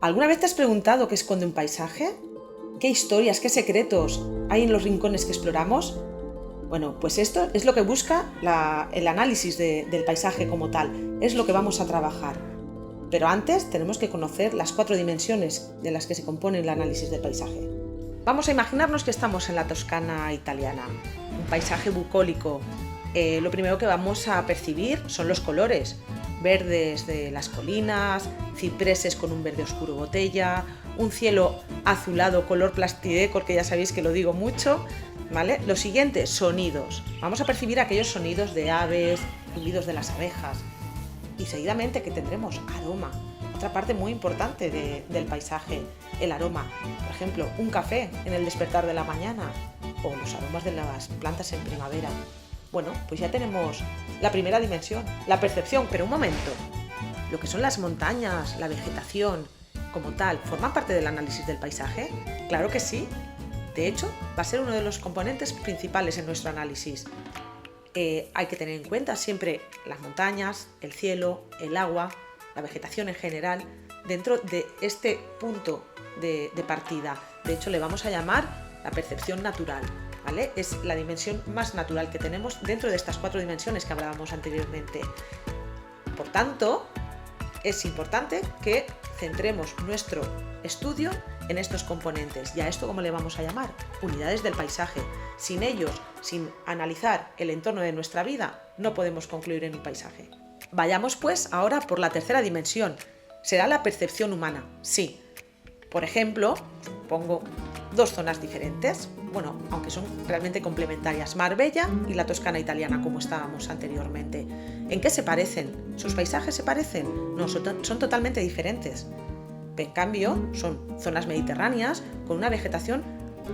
¿Alguna vez te has preguntado qué esconde un paisaje? ¿Qué historias, qué secretos hay en los rincones que exploramos? Bueno, pues esto es lo que busca el análisis del paisaje como tal, es lo que vamos a trabajar. Pero antes tenemos que conocer las 4 dimensiones de las que se compone el análisis del paisaje. Vamos a imaginarnos que estamos en la Toscana italiana, un paisaje bucólico. Lo primero que vamos a percibir son los colores, verdes de las colinas, cipreses con un verde oscuro botella, un cielo azulado color plastidecor, que ya sabéis que lo digo mucho, ¿vale? Lo siguiente, sonidos. Vamos a percibir aquellos sonidos de aves, ruidos de las abejas. Y seguidamente que tendremos aroma, otra parte muy importante del paisaje, el aroma. Por ejemplo, un café en el despertar de la mañana o los aromas de las plantas en primavera. Bueno, pues ya tenemos la primera dimensión, la percepción, pero un momento. Lo que son las montañas, la vegetación, como tal, ¿forman parte del análisis del paisaje? Claro que sí. De hecho, va a ser uno de los componentes principales en nuestro análisis. Hay que tener en cuenta siempre las montañas, el cielo, el agua, la vegetación en general, dentro de este punto de partida. De hecho, le vamos a llamar la percepción natural, ¿vale? Es la dimensión más natural que tenemos dentro de estas 4 dimensiones que hablábamos anteriormente. Por tanto, es importante que centremos nuestro estudio en estos componentes. ¿Y a esto cómo le vamos a llamar? Unidades del paisaje. Sin ellos, sin analizar el entorno de nuestra vida, no podemos concluir en un paisaje. Vayamos pues ahora por la tercera dimensión. Será la percepción humana, sí. Por ejemplo, pongo 2 zonas diferentes, bueno, aunque son realmente complementarias, Marbella y la Toscana italiana, como estábamos anteriormente. ¿En qué se parecen? ¿Sus paisajes se parecen? No, son totalmente diferentes. En cambio, son zonas mediterráneas con una vegetación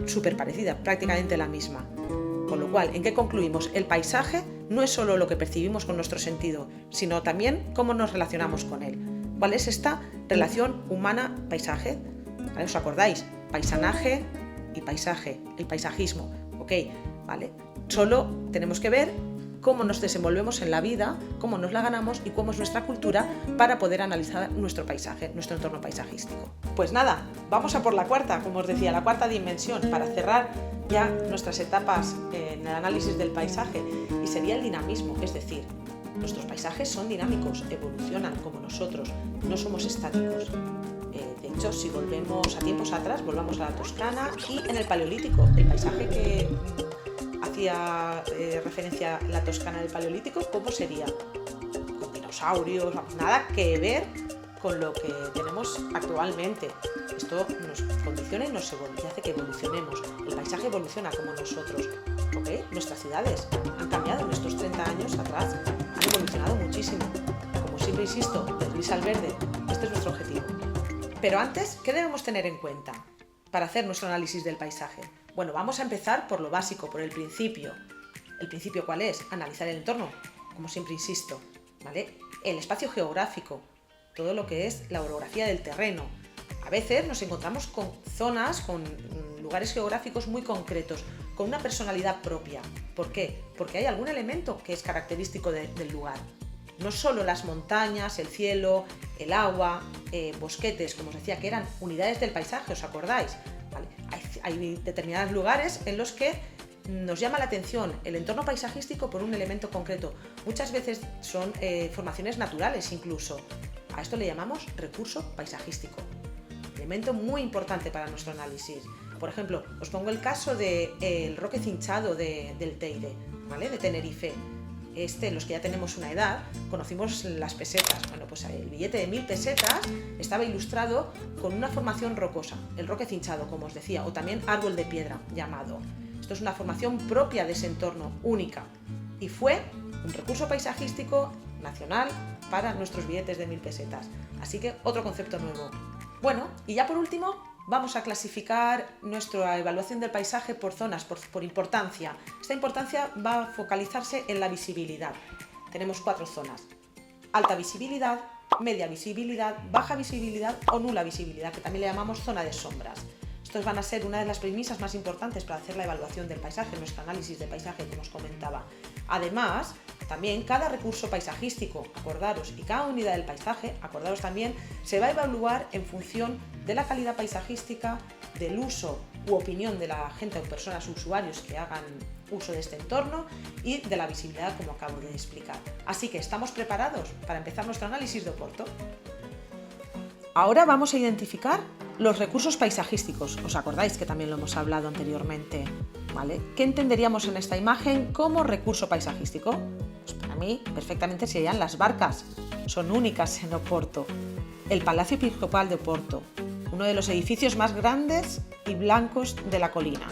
súper parecida, prácticamente la misma. Con lo cual, ¿en qué concluimos? El paisaje no es solo lo que percibimos con nuestro sentido, sino también cómo nos relacionamos con él. ¿Cuál es esta relación humana-paisaje? ¿Vale? ¿Os acordáis? Paisanaje y paisaje, el paisajismo. ¿Ok? ¿Vale? Solo tenemos que ver cómo nos desenvolvemos en la vida, cómo nos la ganamos y cómo es nuestra cultura para poder analizar nuestro paisaje, nuestro entorno paisajístico. Pues nada, vamos a por la cuarta, como os decía, la cuarta dimensión, para cerrar ya nuestras etapas en el análisis del paisaje, y sería el dinamismo, es decir, nuestros paisajes son dinámicos, evolucionan como nosotros, no somos estáticos. De hecho, si volvemos a tiempos atrás, volvamos a la Toscana y en el Paleolítico, el paisaje que hacía referencia a la Toscana del Paleolítico, ¿cómo sería? Con dinosaurios, nada que ver con lo que tenemos actualmente. Esto nos condiciona y nos hace que evolucionemos. El paisaje evoluciona como nosotros. ¿Okay? Nuestras ciudades han cambiado en estos 30 años atrás, han evolucionado muchísimo. Como siempre insisto, del gris al verde, este es nuestro objetivo. Pero antes, ¿qué debemos tener en cuenta para hacer nuestro análisis del paisaje? Bueno, vamos a empezar por lo básico, por el principio. ¿El principio cuál es? Analizar el entorno, como siempre insisto, ¿vale? El espacio geográfico, todo lo que es la orografía del terreno. A veces nos encontramos con zonas, con lugares geográficos muy concretos, con una personalidad propia. ¿Por qué? Porque hay algún elemento que es característico del lugar. No solo las montañas, el cielo, el agua, bosquetes, como os decía, que eran unidades del paisaje, ¿os acordáis? ¿Vale? Hay determinados lugares en los que nos llama la atención el entorno paisajístico por un elemento concreto. Muchas veces son formaciones naturales incluso. A esto le llamamos recurso paisajístico. Elemento muy importante para nuestro análisis. Por ejemplo, os pongo el caso del Roque Cinchado del Teide, ¿vale? De Tenerife. Los que ya tenemos una edad, conocimos las pesetas. Bueno, pues el billete de 1000 pesetas estaba ilustrado con una formación rocosa, el Roque Cinchado, como os decía, o también árbol de piedra llamado. Esto es una formación propia de ese entorno, única, y fue un recurso paisajístico nacional para nuestros billetes de 1000 pesetas. Así que otro concepto nuevo. Bueno, y ya por último, vamos a clasificar nuestra evaluación del paisaje por zonas, por importancia. Esta importancia va a focalizarse en la visibilidad. Tenemos 4 zonas: alta visibilidad, media visibilidad, baja visibilidad o nula visibilidad, que también le llamamos zona de sombras. Estos van a ser una de las premisas más importantes para hacer la evaluación del paisaje, nuestro análisis de paisaje, como os comentaba. Además, También cada recurso paisajístico, acordaros, y cada unidad del paisaje, acordaros también, se va a evaluar en función de la calidad paisajística, del uso u opinión de la gente o personas usuarios que hagan uso de este entorno y de la visibilidad, como acabo de explicar. Así que estamos preparados para empezar nuestro análisis de Oporto. Ahora vamos a identificar los recursos paisajísticos. ¿Os acordáis que también lo hemos hablado anteriormente? ¿Vale? ¿Qué entenderíamos en esta imagen como recurso paisajístico? Pues para mí, perfectamente serían las barcas. Son únicas en Oporto. El Palacio Episcopal de Oporto, uno de los edificios más grandes y blancos de la colina.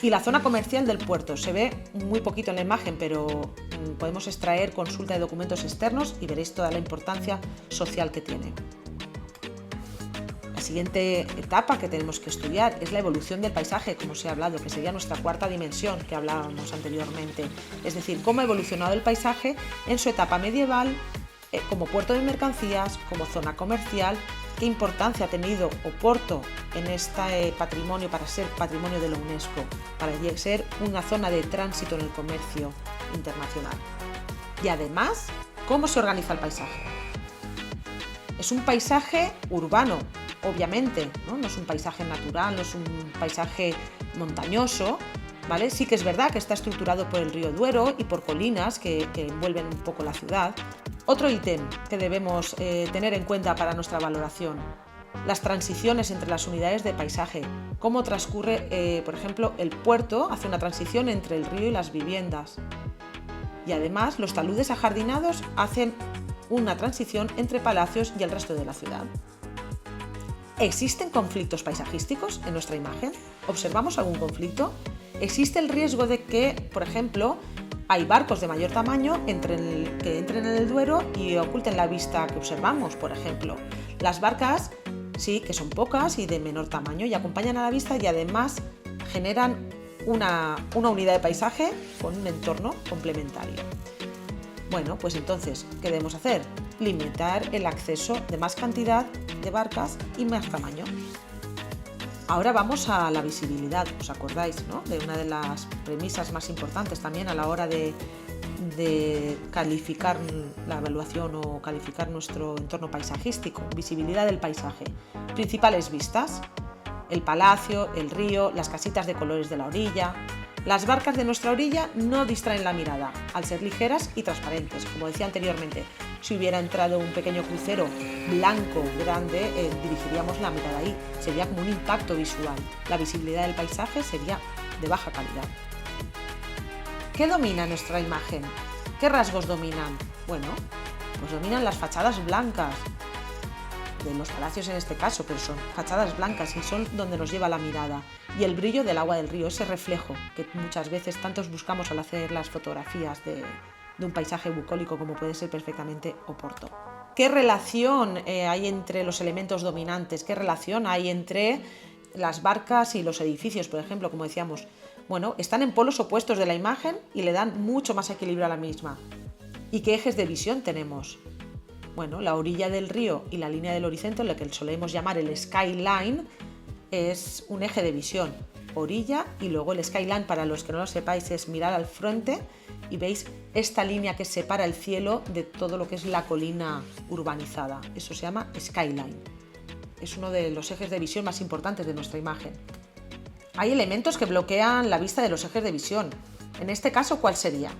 Y la zona comercial del puerto. Se ve muy poquito en la imagen, pero podemos extraer consulta de documentos externos y veréis toda la importancia social que tiene. La siguiente etapa que tenemos que estudiar es la evolución del paisaje, como os he hablado, que sería nuestra cuarta dimensión que hablábamos anteriormente. Es decir, cómo ha evolucionado el paisaje en su etapa medieval, como puerto de mercancías, como zona comercial, qué importancia ha tenido Oporto en este patrimonio para ser patrimonio de la UNESCO, para ser una zona de tránsito en el comercio internacional. Y además, cómo se organiza el paisaje. Es un paisaje urbano, obviamente, ¿no? No es un paisaje natural, no es un paisaje montañoso, ¿vale? Sí que es verdad que está estructurado por el río Duero y por colinas que envuelven un poco la ciudad. Otro ítem que debemos tener en cuenta para nuestra valoración, las transiciones entre las unidades de paisaje, cómo transcurre, por ejemplo, el puerto hace una transición entre el río y las viviendas. Y además los taludes ajardinados hacen una transición entre palacios y el resto de la ciudad. ¿Existen conflictos paisajísticos en nuestra imagen? ¿Observamos algún conflicto? ¿Existe el riesgo de que, por ejemplo, hay barcos de mayor tamaño que entren en el Duero y oculten la vista que observamos, por ejemplo? Las barcas sí que son pocas y de menor tamaño y acompañan a la vista y además generan una unidad de paisaje con un entorno complementario. Bueno, pues entonces, ¿qué debemos hacer? Limitar el acceso de más cantidad de barcas y más tamaño. Ahora vamos a la visibilidad, ¿os acordáis, no? De una de las premisas más importantes también a la hora de calificar la evaluación o calificar nuestro entorno paisajístico. Visibilidad del paisaje. Principales vistas: el palacio, el río, las casitas de colores de la orilla. Las barcas de nuestra orilla no distraen la mirada, al ser ligeras y transparentes. Como decía anteriormente, si hubiera entrado un pequeño crucero blanco, grande, dirigiríamos la mirada ahí. Sería como un impacto visual. La visibilidad del paisaje sería de baja calidad. ¿Qué domina nuestra imagen? ¿Qué rasgos dominan? Bueno, pues dominan las fachadas blancas, de los palacios en este caso, pero son fachadas blancas y son donde nos lleva la mirada. Y el brillo del agua del río, ese reflejo que muchas veces tantos buscamos al hacer las fotografías de un paisaje bucólico como puede ser perfectamente Oporto. ¿Qué relación hay entre los elementos dominantes? ¿Qué relación hay entre las barcas y los edificios, por ejemplo, como decíamos? Bueno, están en polos opuestos de la imagen y le dan mucho más equilibrio a la misma. ¿Y qué ejes de visión tenemos? Bueno, la orilla del río y la línea del horizonte, lo que solemos llamar el skyline, es un eje de visión. Orilla y luego el skyline, para los que no lo sepáis, es mirar al frente y veis esta línea que separa el cielo de todo lo que es la colina urbanizada. Eso se llama skyline. Es uno de los ejes de visión más importantes de nuestra imagen. Hay elementos que bloquean la vista de los ejes de visión. En este caso, ¿cuál sería?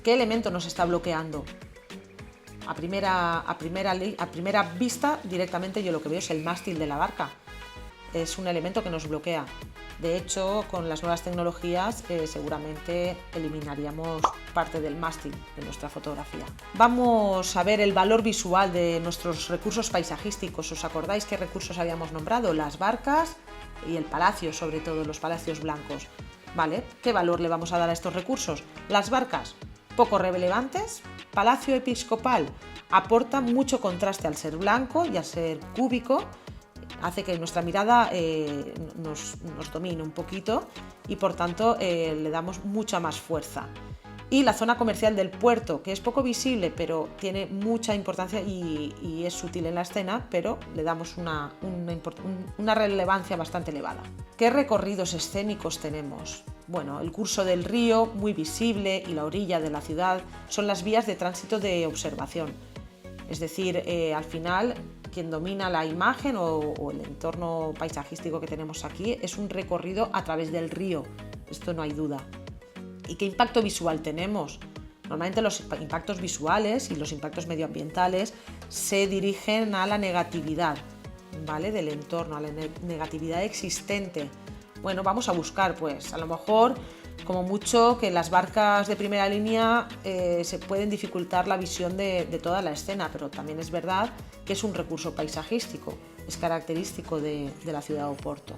¿Qué elemento nos está bloqueando? A primera vista, directamente yo lo que veo es el mástil de la barca. Es un elemento que nos bloquea. De hecho, con las nuevas tecnologías seguramente eliminaríamos parte del mástil de nuestra fotografía. Vamos a ver el valor visual de nuestros recursos paisajísticos. ¿Os acordáis qué recursos habíamos nombrado? Las barcas y el palacio, sobre todo los palacios blancos. ¿Vale? ¿Qué valor le vamos a dar a estos recursos? Las barcas, poco relevantes. Palacio Episcopal aporta mucho contraste al ser blanco y al ser cúbico, hace que nuestra mirada nos domine un poquito y por tanto le damos mucha más fuerza. Y la zona comercial del puerto, que es poco visible pero tiene mucha importancia y es sutil en la escena, pero le damos una relevancia bastante elevada. ¿Qué recorridos escénicos tenemos? Bueno, el curso del río, muy visible, y la orilla de la ciudad son las vías de tránsito de observación. Es decir, al final, quien domina la imagen o el entorno paisajístico que tenemos aquí es un recorrido a través del río, esto no hay duda. ¿Y qué impacto visual tenemos? Normalmente los impactos visuales y los impactos medioambientales se dirigen a la negatividad, ¿vale?, del entorno, a la negatividad existente. Bueno, vamos a buscar, pues, a lo mejor, como mucho, que las barcas de primera línea se pueden dificultar la visión de toda la escena, pero también es verdad que es un recurso paisajístico, es característico de la ciudad o puerto.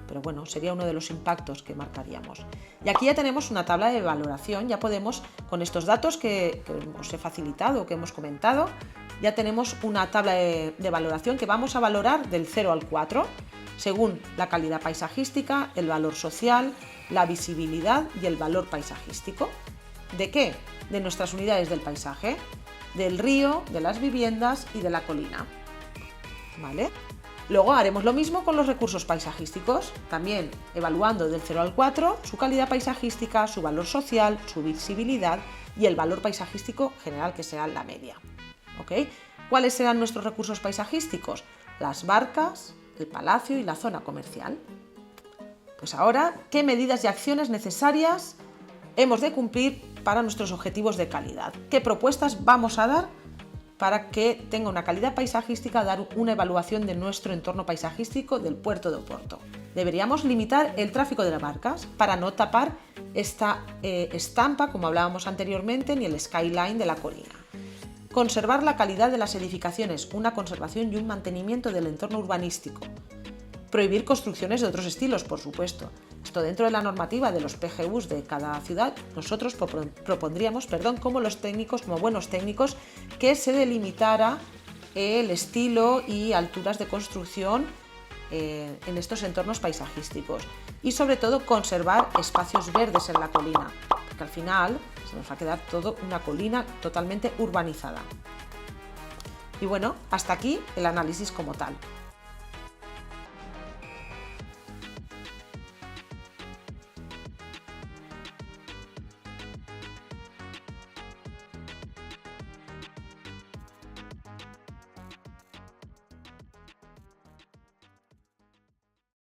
Pero bueno, sería uno de los impactos que marcaríamos. Y aquí ya tenemos una tabla de valoración, ya podemos, con estos datos que os he facilitado, que hemos comentado, ya tenemos una tabla de valoración que vamos a valorar del 0 al 4, según la calidad paisajística, el valor social, la visibilidad y el valor paisajístico. ¿De qué? De nuestras unidades del paisaje, del río, de las viviendas y de la colina. ¿Vale? Luego haremos lo mismo con los recursos paisajísticos, también evaluando del 0 al 4 su calidad paisajística, su valor social, su visibilidad y el valor paisajístico general, que será la media. ¿Ok? ¿Cuáles serán nuestros recursos paisajísticos? Las barcas, el palacio y la zona comercial. Pues ahora, ¿qué medidas y acciones necesarias hemos de cumplir para nuestros objetivos de calidad? ¿Qué propuestas vamos a dar para que tenga una calidad paisajística, dar una evaluación de nuestro entorno paisajístico del puerto de Oporto? Deberíamos limitar el tráfico de las barcas para no tapar esta estampa, como hablábamos anteriormente, ni el skyline de la colina. Conservar la calidad de las edificaciones, una conservación y un mantenimiento del entorno urbanístico. Prohibir construcciones de otros estilos, por supuesto. Esto dentro de la normativa de los PGUs de cada ciudad, nosotros propondríamos, como buenos técnicos, que se delimitara el estilo y alturas de construcción en estos entornos paisajísticos. Y sobre todo conservar espacios verdes en la colina, porque al final se nos va a quedar todo una colina totalmente urbanizada. Y bueno, hasta aquí el análisis como tal.